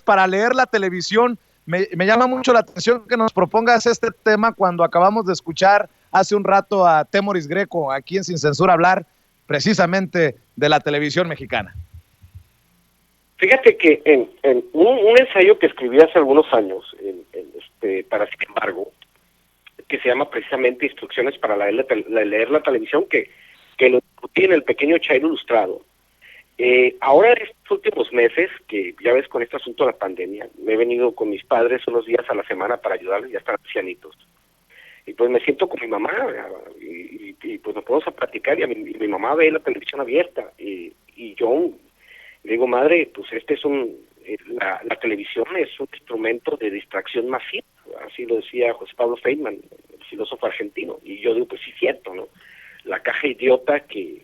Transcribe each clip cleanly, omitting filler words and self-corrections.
para leer la televisión. Me llama mucho la atención que nos propongas este tema cuando acabamos de escuchar hace un rato a Temoris Greco, aquí en Sin Censura, hablar precisamente de la televisión mexicana. Fíjate que en un ensayo que escribí hace algunos años, para Sin embargo, que se llama precisamente Instrucciones para leer la televisión, que lo discutí en el pequeño Chairo Ilustrado. Ahora en estos últimos meses, que ya ves con este asunto de la pandemia, me he venido con mis padres unos días a la semana para ayudarles, ya están ancianitos. Y pues me siento con mi mamá y pues nos podemos a platicar y mi mamá ve la televisión abierta y yo le digo, madre, pues la televisión es un instrumento de distracción masiva, así lo decía José Pablo Feynman, el filósofo argentino, y yo digo, pues sí es cierto, ¿no? La caja idiota que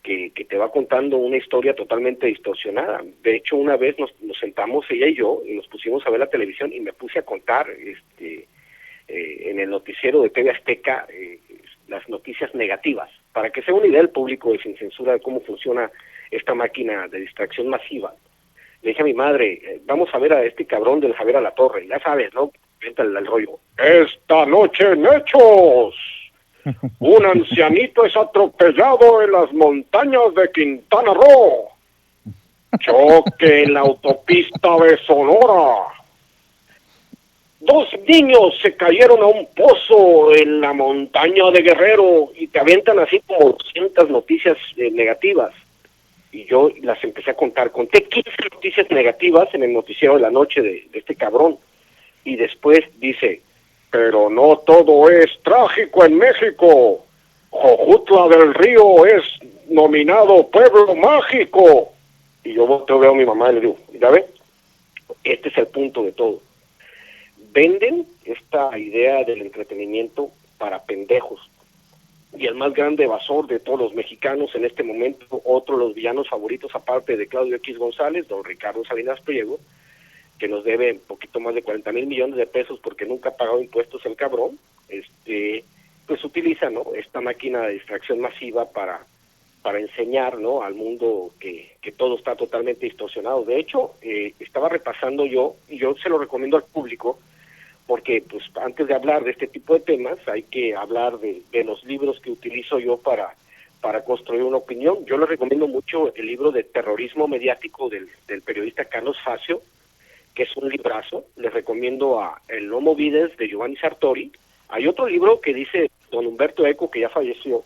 te va contando una historia totalmente distorsionada. De hecho, una vez nos sentamos ella y yo y nos pusimos a ver la televisión y me puse a contar en el noticiero de TV Azteca las noticias negativas, para que se una idea el público de Sin Censura de cómo funciona esta máquina de distracción masiva. Le dije a mi madre, vamos a ver a este cabrón del Javier Alatorre, ya sabes, ¿no? Véntale el rollo. Esta noche en Hechos, un ancianito es atropellado en las montañas de Quintana Roo. Choque en la autopista de Sonora. 2 niños se cayeron a un pozo en la montaña de Guerrero y te avientan así como 200 noticias negativas. Y yo las empecé a contar. Conté 15 noticias negativas en el noticiero de la noche de este cabrón. Y después dice, pero no todo es trágico en México. Jojutla del Río es nominado Pueblo Mágico. Y yo veo a mi mamá y le digo, ¿ya ves? Este es el punto de todo. Venden esta idea del entretenimiento para pendejos. Y el más grande evasor de todos los mexicanos en este momento, otro de los villanos favoritos, aparte de Claudio X González, don Ricardo Salinas Pliego, que nos debe un poquito más de 40,000 millones de pesos porque nunca ha pagado impuestos el cabrón, pues utiliza, ¿no?, esta máquina de distracción masiva para enseñar, ¿no?, al mundo que todo está totalmente distorsionado. De hecho, estaba repasando yo, y yo se lo recomiendo al público, porque pues antes de hablar de este tipo de temas hay que hablar de los libros que utilizo yo para construir una opinión. Yo les recomiendo mucho el libro de Terrorismo Mediático del periodista Carlos Facio, que es un librazo. Les recomiendo a El Homo Vides de Giovanni Sartori. Hay otro libro que dice don Humberto Eco, que ya falleció,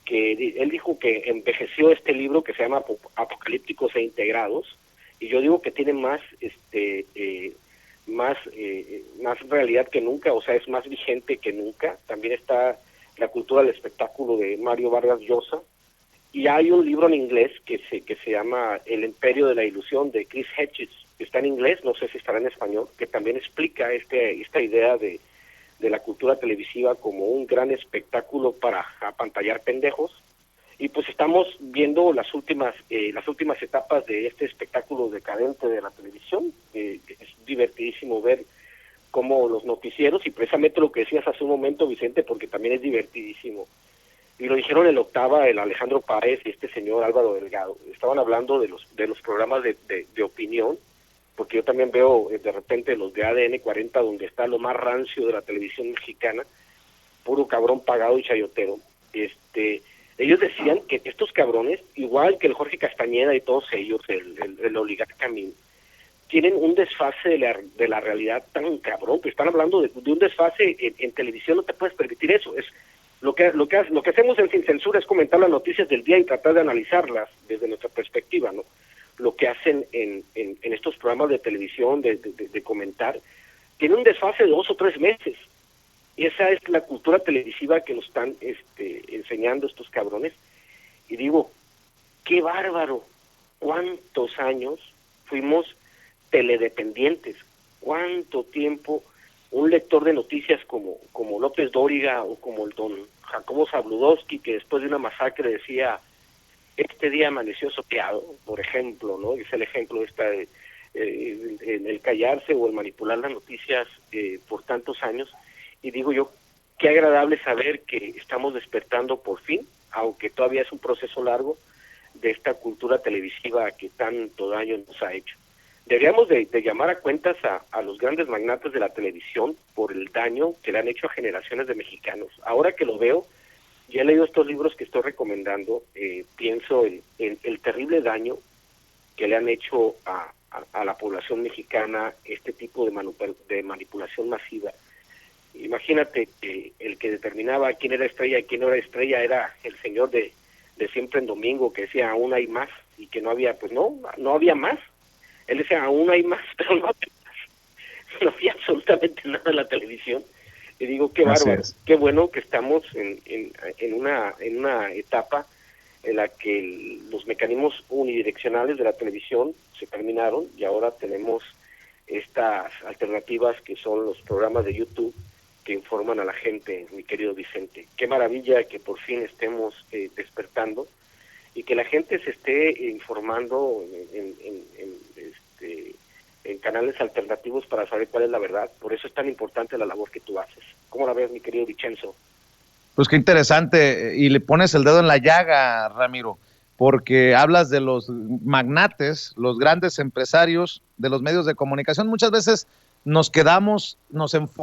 que él dijo que envejeció este libro que se llama Apocalípticos e Integrados, y yo digo que tiene más más realidad que nunca, o sea, es más vigente que nunca. También está La cultura del espectáculo de Mario Vargas Llosa, y hay un libro en inglés que se llama El imperio de la ilusión de Chris Hedges, que está en inglés, no sé si estará en español, que también explica esta idea de la cultura televisiva como un gran espectáculo para apantallar pendejos. Y pues estamos viendo las últimas etapas de este espectáculo decadente de la televisión. Es divertidísimo ver cómo los noticieros, y precisamente lo que decías hace un momento, Vicente, porque también es divertidísimo, y lo dijeron en la Octava el Alejandro Páez y este señor Álvaro Delgado, estaban hablando de los programas de opinión, porque yo también veo de repente los de ADN 40, donde está lo más rancio de la televisión mexicana, puro cabrón pagado y chayotero. Ellos decían que estos cabrones, igual que el Jorge Castañeda y todos ellos, el oligarca Min, tienen un desfase de la realidad tan cabrón, que están hablando de un desfase en televisión. No te puedes permitir eso. Es lo que hacemos en Sin Censura es comentar las noticias del día y tratar de analizarlas desde nuestra perspectiva, ¿no? Lo que hacen en estos programas de televisión, de comentar, tiene un desfase de 2 o 3 meses. Y esa es la cultura televisiva que nos están enseñando estos cabrones. Y digo, qué bárbaro, cuántos años fuimos teledependientes, cuánto tiempo un lector de noticias como López Dóriga o como el don Jacobo Zabludowski, que después de una masacre decía, este día amaneció sopeado, por ejemplo, ¿no? Es el ejemplo en el callarse o el manipular las noticias por tantos años. Y digo yo, qué agradable saber que estamos despertando por fin, aunque todavía es un proceso largo, de esta cultura televisiva que tanto daño nos ha hecho. Deberíamos de llamar a cuentas a los grandes magnates de la televisión por el daño que le han hecho a generaciones de mexicanos. Ahora que lo veo, ya he leído estos libros que estoy recomendando, pienso en el terrible daño que le han hecho a la población mexicana este tipo de manipulación masiva. Imagínate que el que determinaba quién era estrella y quién no era estrella era el señor de Siempre en Domingo, que decía aún hay más, y que no había, pues no había más. Él decía aún hay más, pero no había más. No había absolutamente nada en la televisión. Y digo, qué bárbaro, qué bueno que estamos en una etapa en la que los mecanismos unidireccionales de la televisión se terminaron y ahora tenemos estas alternativas que son los programas de YouTube que informan a la gente, mi querido Vicente. Qué maravilla que por fin estemos despertando y que la gente se esté informando en canales alternativos para saber cuál es la verdad. Por eso es tan importante la labor que tú haces. ¿Cómo la ves, mi querido Vicenzo? Pues qué interesante, y le pones el dedo en la llaga, Ramiro, porque hablas de los magnates, los grandes empresarios de los medios de comunicación. Muchas veces nos enfocamos